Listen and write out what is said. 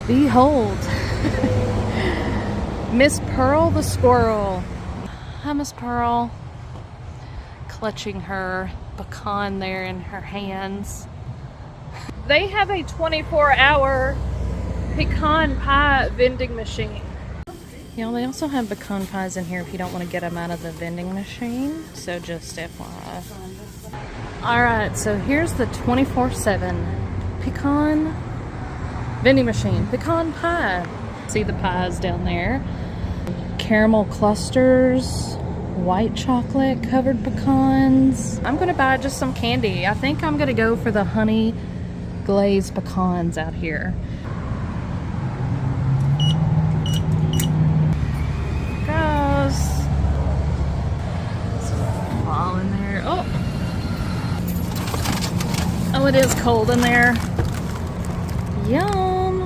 Behold, Miss Pearl the squirrel. Hi, Miss Pearl. Clutching her pecan there in her hands. They have a 24-hour pecan pie vending machine. You know, they also have pecan pies in here if you don't want to get them out of the vending machine. So just FYI. Alright, so here's the 24/7 pecan vending machine. Pecan pie. See the pies down there. Caramel clusters. White chocolate covered pecans. I'm going to buy just some candy. I think I'm going to go for the honey glazed pecans out here. Fall in there. Oh, it is cold in there. Yum.